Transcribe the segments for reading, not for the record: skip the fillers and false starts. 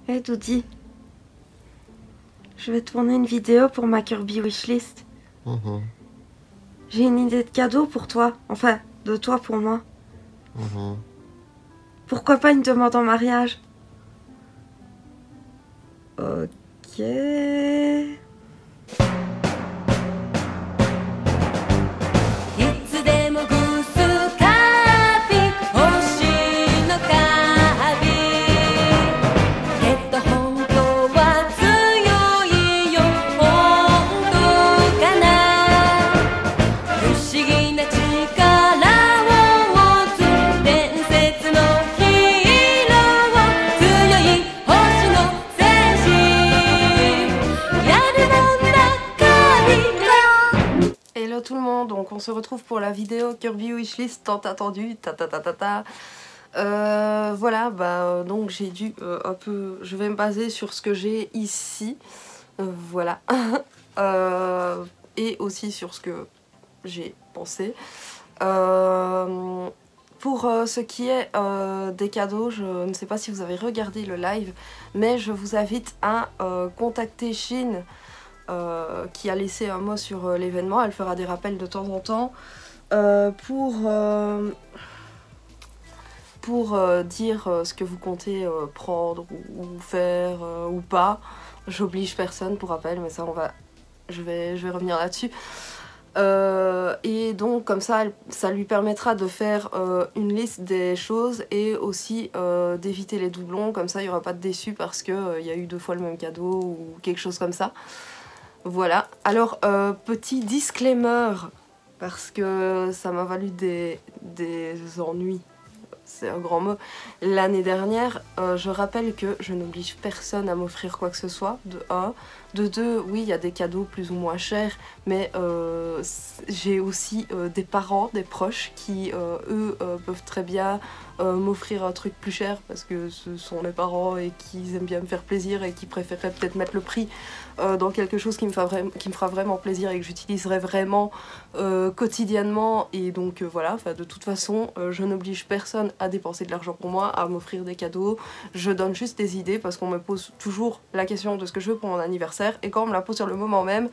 Hey Doudi, je vais tourner une vidéo pour ma Kirby Wishlist. J'ai une idée de cadeau pour toi, enfin, de toi pour moi. Pourquoi pas une demande en mariage? Ok... いつでもグースカービィ星のカービィけど本当は強いよ本当かな不思議な力を持つ伝説のヒーロー強い星の戦士やるもんだ神 Hello tout le monde, donc on se retrouve pour la vidéo Kirby Wishlist tant attendue, voilà, donc j'ai dû un peu... Je vais me baser sur ce que j'ai ici, voilà, et aussi sur ce que j'ai pensé. Pour ce qui est des cadeaux, je ne sais pas si vous avez regardé le live, mais je vous invite à contacter Chine, qui a laissé un mot sur l'événement. Elle fera des rappels de temps en temps pour dire ce que vous comptez prendre ou faire ou pas. J'oblige personne pour rappel, mais ça je vais revenir là-dessus. Et donc comme ça lui permettra de faire une liste des choses et aussi d'éviter les doublons, comme ça il n'y aura pas de déçus parce qu'il y a eu 2 fois le même cadeau ou quelque chose comme ça. Voilà, alors petit disclaimer, parce que ça m'a valu des ennuis, c'est un grand mot. L'année dernière, je rappelle que je n'oblige personne à m'offrir quoi que ce soit, de 1. De 2, oui, il y a des cadeaux plus ou moins chers, mais j'ai aussi des parents, des proches qui, eux, peuvent très bien m'offrir un truc plus cher parce que ce sont mes parents et qu'ils aiment bien me faire plaisir et qui préféreraient peut-être mettre le prix dans quelque chose qui me fera vraiment plaisir et que j'utiliserai vraiment quotidiennement. Et donc voilà, de toute façon, je n'oblige personne à dépenser de l'argent pour moi, à m'offrir des cadeaux. Je donne juste des idées parce qu'on me pose toujours la question de ce que je veux pour mon anniversaire et quand on me la pose sur le moment même,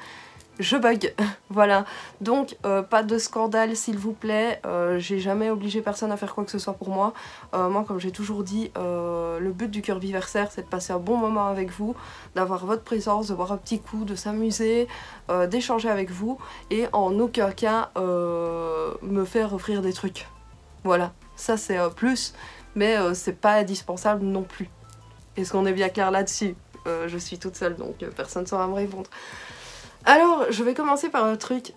je bug. Voilà, donc pas de scandale s'il vous plaît, j'ai jamais obligé personne à faire quoi que ce soit pour moi. Moi, comme j'ai toujours dit, le but du Kirbyversaire c'est de passer un bon moment avec vous, d'avoir votre présence, de boire un petit coup, de s'amuser, d'échanger avec vous et en aucun cas me faire offrir des trucs. Voilà, ça c'est un plus, mais c'est pas indispensable non plus. Est-ce qu'on est bien clair là-dessus? Je suis toute seule donc personne ne saura me répondre. Alors, je vais commencer par un truc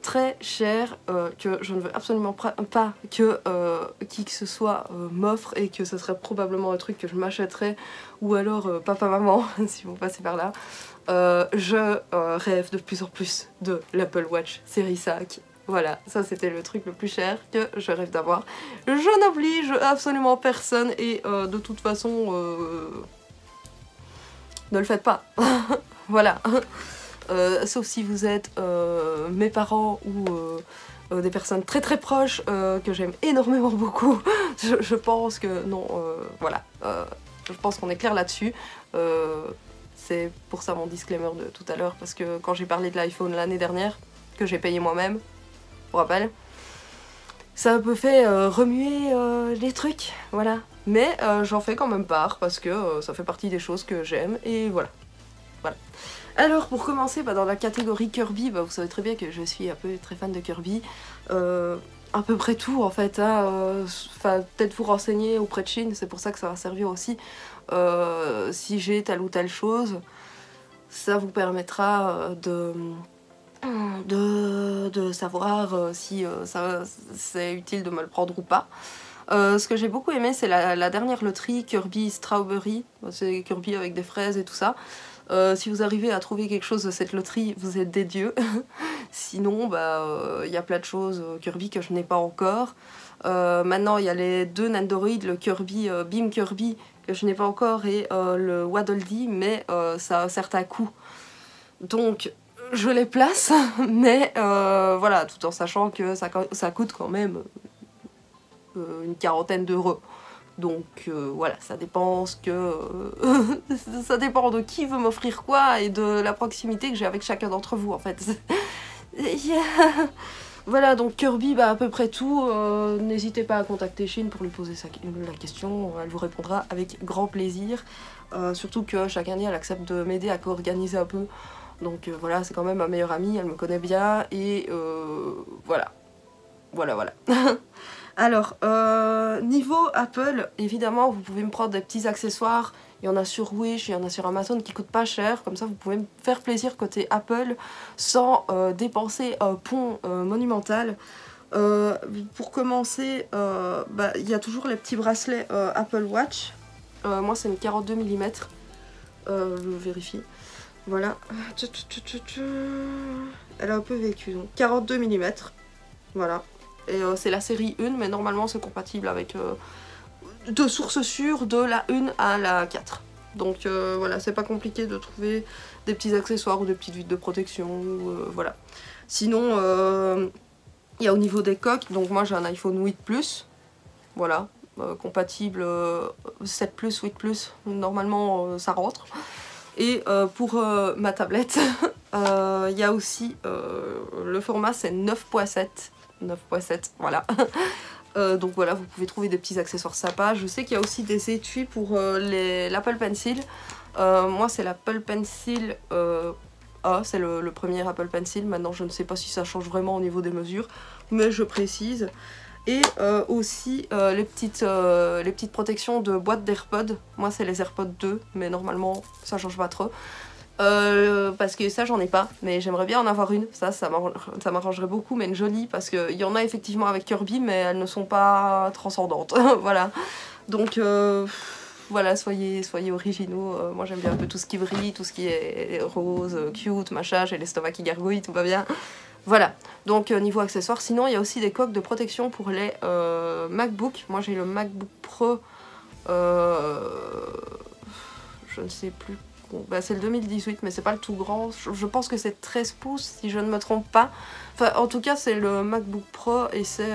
très cher que je ne veux absolument pas que qui que ce soit m'offre et que ce serait probablement un truc que je m'achèterais ou alors papa-maman, si vous passez par là. Je rêve de plus en plus de l'Apple Watch série 5. Voilà, ça c'était le truc le plus cher que je rêve d'avoir. Je n'oblige absolument personne et de toute façon, ne le faites pas. Voilà. Sauf si vous êtes mes parents ou des personnes très très proches que j'aime énormément beaucoup. Je pense que non, voilà. Je pense qu'on est clair là-dessus. C'est pour ça mon disclaimer de tout à l'heure, parce que quand j'ai parlé de l'iPhone l'année dernière, que j'ai payé moi-même, pour rappel, ça a un peu fait remuer les trucs, voilà. Mais j'en fais quand même part, parce que ça fait partie des choses que j'aime, et voilà. Voilà. Alors pour commencer, dans la catégorie Kirby, vous savez très bien que je suis un peu très fan de Kirby. À peu près tout en fait, hein, peut-être vous renseigner auprès de Chine, c'est pour ça que ça va servir aussi. Si j'ai telle ou telle chose, ça vous permettra de savoir si c'est utile de me le prendre ou pas. Ce que j'ai beaucoup aimé, c'est la dernière loterie Kirby Strawberry, c'est Kirby avec des fraises et tout ça. Si vous arrivez à trouver quelque chose de cette loterie, vous êtes des dieux. Sinon, y a plein de choses Kirby que je n'ai pas encore. Maintenant, il y a les 2 Nendoroid, le Kirby, Beam Kirby, que je n'ai pas encore, et le Waddle Dee, mais ça a un certain coût. Donc, je les place, mais voilà, tout en sachant que ça coûte quand même une 40aine d'euros. Donc voilà, ça dépend ça dépend de qui veut m'offrir quoi et de la proximité que j'ai avec chacun d'entre vous en fait. Voilà, donc Kirby, bah à peu près tout. N'hésitez pas à contacter Chine pour lui poser la question, elle vous répondra avec grand plaisir. Surtout que chaque année elle accepte de m'aider à co-organiser un peu. Donc voilà, c'est quand même ma meilleure amie, elle me connaît bien et voilà. Voilà. Alors, niveau Apple, évidemment, vous pouvez me prendre des petits accessoires. Il y en a sur Wish, il y en a sur Amazon qui coûtent pas cher. Comme ça, vous pouvez me faire plaisir côté Apple sans dépenser un pont monumental. Pour commencer, il y a toujours les petits bracelets Apple Watch. Moi, c'est une 42 mm. Je vérifie. Voilà. Elle a un peu vécu. Donc 42 mm. Voilà. Et c'est la série 1, mais normalement c'est compatible avec de sources sûres de la 1 à la 4. Donc voilà, c'est pas compliqué de trouver des petits accessoires ou des petites vitres de protection, voilà. Sinon, il y a au niveau des coques, donc moi j'ai un iPhone 8 Plus, voilà, compatible 7 Plus, 8 Plus, normalement ça rentre. Et pour ma tablette, il y a aussi le format c'est 9.7. 9.7, voilà. Donc voilà, vous pouvez trouver des petits accessoires sympas. Je sais qu'il y a aussi des étuis pour l'Apple Pencil. Moi, c'est l'Apple Pencil A, c'est le premier Apple Pencil. Maintenant, je ne sais pas si ça change vraiment au niveau des mesures, mais je précise. Et aussi les petites protections de boîte d'AirPods. Moi, c'est les AirPods 2, mais normalement, ça change pas trop. Parce que ça j'en ai pas, mais j'aimerais bien en avoir une, ça m'arrangerait beaucoup, mais une jolie, parce qu'il y en a effectivement avec Kirby, mais elles ne sont pas transcendantes, voilà. Donc voilà, soyez originaux, moi j'aime bien un peu tout ce qui brille, tout ce qui est rose, cute, machin, j'ai l'estomac qui gargouille, tout va bien. Voilà, donc niveau accessoires, sinon il y a aussi des coques de protection pour les MacBook. Moi j'ai le MacBook Pro, je ne sais plus. Bon, bah c'est le 2018, mais c'est pas le tout grand. Je pense que c'est 13 pouces, si je ne me trompe pas. Enfin, en tout cas, c'est le MacBook Pro et c'est...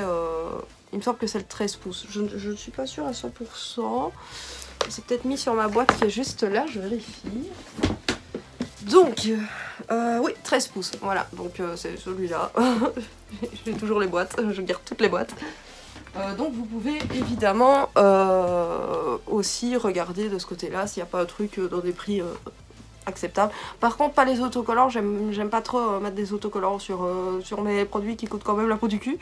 il me semble que c'est le 13 pouces. Je ne suis pas sûre à 100%. C'est peut-être mis sur ma boîte qui est juste là, je vérifie. Donc, oui, 13 pouces, voilà. Donc, c'est celui-là. J'ai toujours les boîtes, je garde toutes les boîtes. Donc vous pouvez évidemment aussi regarder de ce côté-là s'il n'y a pas un truc dans des prix acceptables. Par contre, pas les autocollants, j'aime pas trop mettre des autocollants sur mes produits qui coûtent quand même la peau du cul.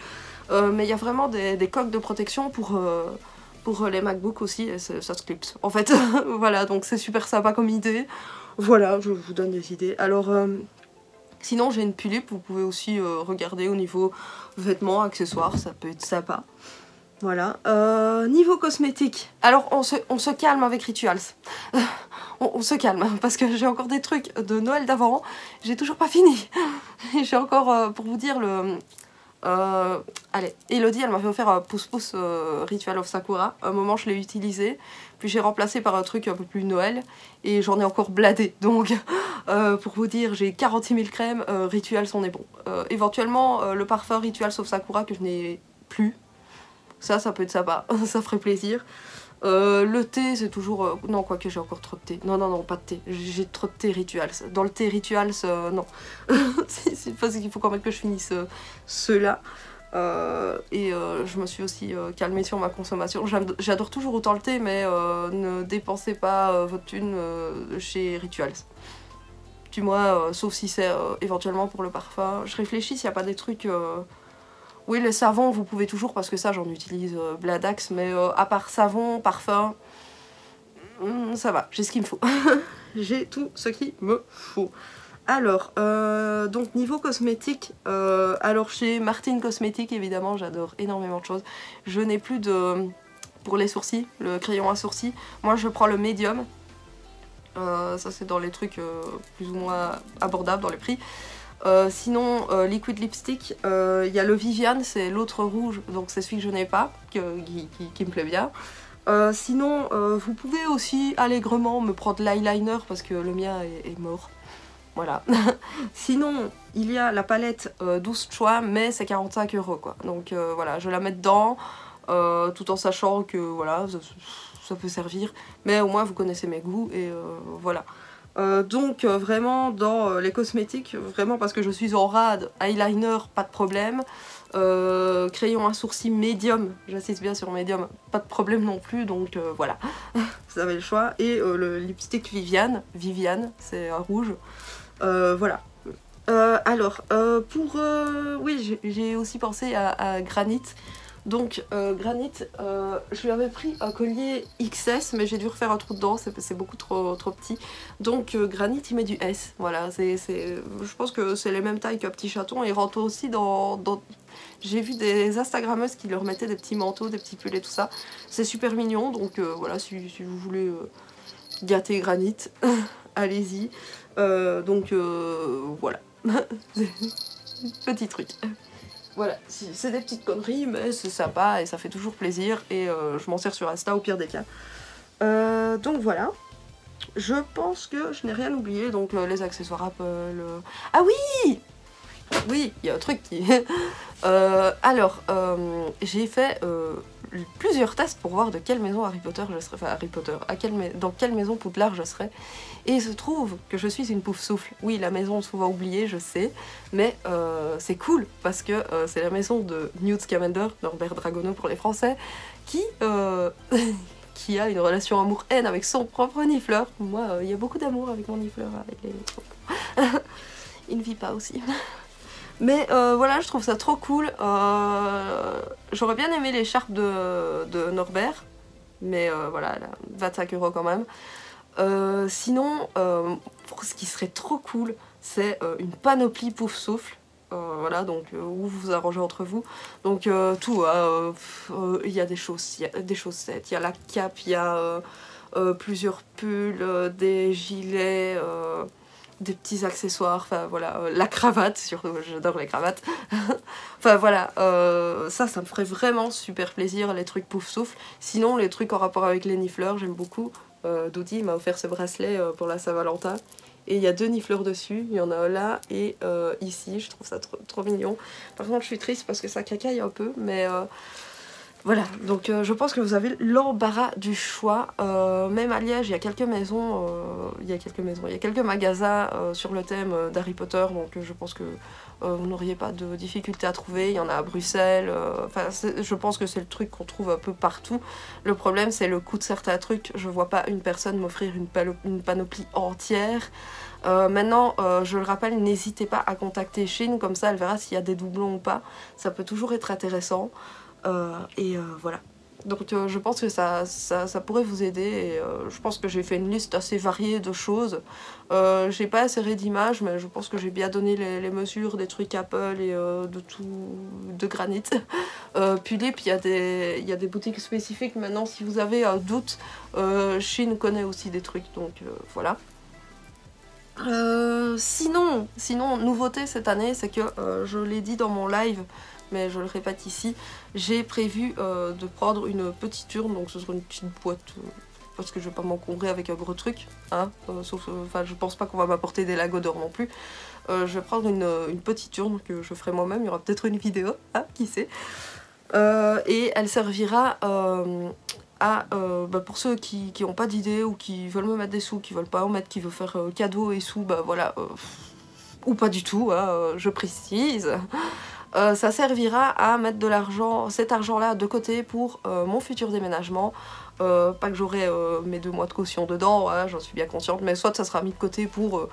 Mais il y a vraiment des coques de protection pour les MacBooks aussi, et ça se clipse en fait. Voilà, donc c'est super sympa comme idée. Voilà, je vous donne des idées. Alors... sinon j'ai une Pulip, vous pouvez aussi regarder au niveau vêtements, accessoires, ça peut être sympa. Voilà. Niveau cosmétique, alors on se calme avec Rituals. On se calme, parce que j'ai encore des trucs de Noël d'avant, j'ai toujours pas fini. J'ai encore, pour vous dire, allez, Elodie, elle m'avait offert un pouce-pouce Ritual of Sakura. Un moment, je l'ai utilisé, puis j'ai remplacé par un truc un peu plus Noël, et j'en ai encore bladé. Donc, pour vous dire, j'ai 46 000 crèmes, Rituals, on est bon. Éventuellement, le parfum Rituals of Sakura que je n'ai plus, ça peut être sympa, ça ferait plaisir. Le thé, c'est toujours... non, quoique j'ai encore trop de thé. Non, pas de thé. J'ai trop de thé Rituals. Dans le thé Rituals, non. C'est parce qu'il faut quand même que je finisse ceux-là. Je me suis aussi calmée sur ma consommation. J'adore toujours autant le thé, mais ne dépensez pas votre thune chez Rituals. Du moins, sauf si c'est éventuellement pour le parfum. Je réfléchis s'il n'y a pas des trucs... Oui, le savon, vous pouvez toujours, parce que ça, j'en utilise bladax, mais à part savon, parfum, ça va, j'ai ce qu'il me faut. J'ai tout ce qu'il me faut. Alors, donc niveau cosmétique, alors chez Martine Cosmétique, évidemment, j'adore énormément de choses. Je n'ai plus de... pour les sourcils, le crayon à sourcils. Moi, je prends le médium. Ça, c'est dans les trucs plus ou moins abordables dans les prix. Sinon, liquid lipstick, il y a le Viviane, c'est l'autre rouge, donc c'est celui que je n'ai pas, qui me plaît bien. Sinon, vous pouvez aussi allègrement me prendre l'eyeliner parce que le mien est mort. Voilà. Sinon, il y a la palette 12 choix, mais c'est 45 € quoi. Donc voilà, je la mets dedans. tout en sachant que voilà, ça peut servir, mais au moins vous connaissez mes goûts et voilà. Donc vraiment dans les cosmétiques, vraiment parce que je suis en rade, eyeliner, pas de problème. Crayon à sourcils médium, j'insiste bien sur médium, pas de problème non plus, donc voilà, vous avez le choix. Et le lipstick Viviane, c'est rouge, voilà. Alors, oui, j'ai aussi pensé à Granit. Donc Granit, je lui avais pris un collier XS, mais j'ai dû refaire un trou dedans, c'est beaucoup trop petit. Donc Granit, il met du S, voilà, je pense que c'est les mêmes tailles qu'un petit chaton. Il rentre aussi dans... J'ai vu des Instagrammeuses qui leur mettaient des petits manteaux, des petits pulls et tout ça. C'est super mignon, donc voilà, si vous voulez gâter Granit, allez-y. Donc voilà, petit truc. Voilà, c'est des petites conneries, mais c'est sympa et ça fait toujours plaisir. Et je m'en sers sur Insta au pire des cas. Donc voilà. Je pense que je n'ai rien oublié. Donc les accessoires Apple. Ah oui! Oui, il y a un truc qui... alors, j'ai fait plusieurs tests pour voir de quelle maison Harry Potter je serais. Enfin, Harry Potter, dans quelle maison Poudlard je serais. Et il se trouve que je suis une Poufsouffle. Oui, la maison souvent oubliée, je sais, mais c'est cool parce que c'est la maison de Newt Scamander, Norbert Dragono pour les Français, qui, qui a une relation amour-haine avec son propre nifleur. Moi, il y a beaucoup d'amour avec mon nifleur, avec les... il ne vit pas aussi. Mais voilà, je trouve ça trop cool. J'aurais bien aimé l'écharpe de Norbert, mais voilà, elle a 25 € quand même. Sinon, ce qui serait trop cool, c'est une panoplie Poufsouffle. Voilà, donc où vous vous arrangez entre vous. Donc tout, il y a des chaussettes, il y a la cape, il y a plusieurs pulls, des gilets... des petits accessoires, enfin voilà, la cravate, surtout j'adore les cravates. Enfin voilà, ça me ferait vraiment super plaisir, les trucs Poufsouffle. Sinon les trucs en rapport avec les nifleurs, j'aime beaucoup. Dodi m'a offert ce bracelet pour la Saint-Valentin. Et il y a 2 nifleurs dessus, il y en a un là et ici, je trouve ça trop mignon. Par contre je suis triste parce que ça cacaille un peu, mais... voilà, donc je pense que vous avez l'embarras du choix. Même à Liège, il y a quelques maisons, il y a quelques magasins sur le thème d'Harry Potter, donc je pense que vous n'auriez pas de difficulté à trouver. Il y en a à Bruxelles, je pense que c'est le truc qu'on trouve un peu partout. Le problème, c'est le coût de certains trucs. Je vois pas une personne m'offrir une panoplie entière. Maintenant, je le rappelle, n'hésitez pas à contacter Shein, comme ça elle verra s'il y a des doublons ou pas. Ça peut toujours être intéressant. Voilà, donc je pense que ça pourrait vous aider et je pense que j'ai fait une liste assez variée de choses. J'ai pas inséré d'images, mais je pense que j'ai bien donné les mesures des trucs Apple et de tout, de Granit. Puis il y a des boutiques spécifiques maintenant. Si vous avez un doute, Shein connaît aussi des trucs, donc voilà. Sinon, nouveauté cette année, c'est que je l'ai dit dans mon live, mais je le répète ici, j'ai prévu de prendre une petite urne, donc ce sera une petite boîte, parce que je vais pas m'encombrer avec un gros truc, hein, sauf, je pense pas qu'on va m'apporter des Lagos d'or non plus. Je vais prendre une petite urne que je ferai moi-même, il y aura peut-être une vidéo, hein, qui sait. Et elle servira pour ceux qui n'ont pas d'idée ou qui veulent me mettre des sous, qui veulent pas en mettre, qui veulent faire cadeau et sous, voilà, ou pas du tout, hein, je précise. Ça servira à mettre de l'argent, cet argent-là de côté pour mon futur déménagement. Pas que j'aurai mes 2 mois de caution dedans, hein, j'en suis bien consciente, mais soit ça sera mis de côté pour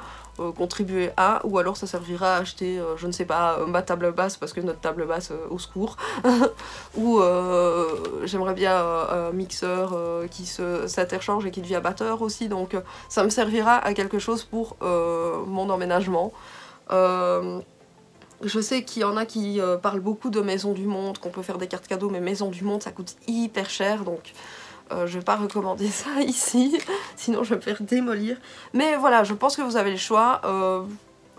contribuer à, ou alors ça servira à acheter, je ne sais pas, ma table basse, parce que notre table basse, au secours, ou j'aimerais bien un mixeur qui s'interchange et qui devient batteur aussi, donc ça me servira à quelque chose pour mon emménagement. Je sais qu'il y en a qui parlent beaucoup de Maison du Monde, qu'on peut faire des cartes cadeaux, mais Maison du Monde ça coûte hyper cher, donc je vais pas recommander ça ici, sinon je vais me faire démolir. Mais voilà, je pense que vous avez le choix.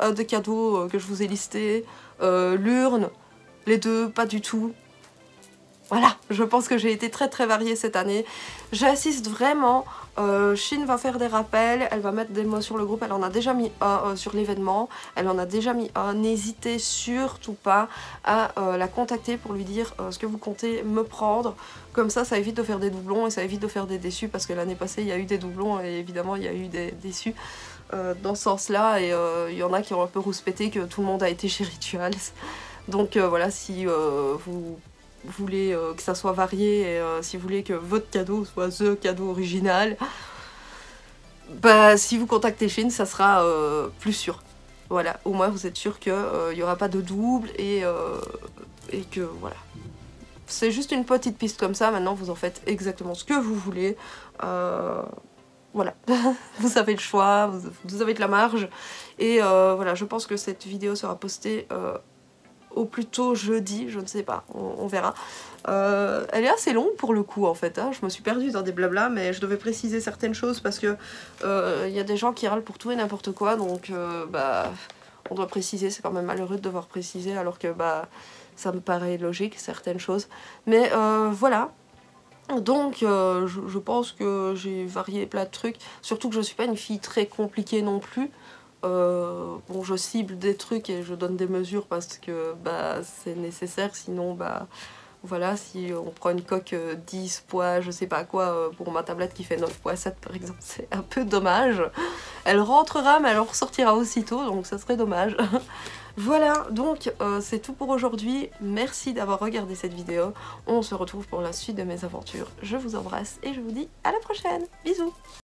Un des cadeaux que je vous ai listés, l'urne, les deux, pas du tout. Voilà, je pense que j'ai été très très variée cette année. J'insiste vraiment, Chine va faire des rappels, elle va mettre des mots sur le groupe, elle en a déjà mis un sur l'événement, elle en a déjà mis un. N'hésitez surtout pas à la contacter pour lui dire ce que vous comptez me prendre. Comme ça évite de faire des doublons et ça évite de faire des déçus parce que l'année passée il y a eu des doublons et évidemment il y a eu des déçus dans ce sens-là et il y en a qui ont un peu rouspété que tout le monde a été chez Rituals. Donc voilà, si vous voulez que ça soit varié et si vous voulez que votre cadeau soit the cadeau original, bah si vous contactez Chine, ça sera plus sûr. Voilà, au moins vous êtes sûr qu'il n'y aura pas de double et que voilà. C'est juste une petite piste comme ça, maintenant vous en faites exactement ce que vous voulez. Voilà, vous avez le choix, vous avez de la marge. Et voilà, je pense que cette vidéo sera postée au plus tôt jeudi, je ne sais pas, on verra. Elle est assez longue pour le coup en fait, hein. Je me suis perdue dans des blablas, mais je devais préciser certaines choses parce que y a des gens qui râlent pour tout et n'importe quoi, donc bah on doit préciser, c'est quand même malheureux de devoir préciser alors que bah ça me paraît logique certaines choses. Mais voilà. Donc je pense que j'ai varié plein de trucs, surtout que je suis pas une fille très compliquée non plus. Bon, je cible des trucs et je donne des mesures parce que bah, c'est nécessaire, sinon bah voilà, si on prend une coque 10 poids, je sais pas quoi, pour ma tablette qui fait 9,7 par exemple, c'est un peu dommage. Elle rentrera mais elle ressortira aussitôt, donc ça serait dommage. Voilà, donc c'est tout pour aujourd'hui. Merci d'avoir regardé cette vidéo. On se retrouve pour la suite de mes aventures. Je vous embrasse et je vous dis à la prochaine. Bisous.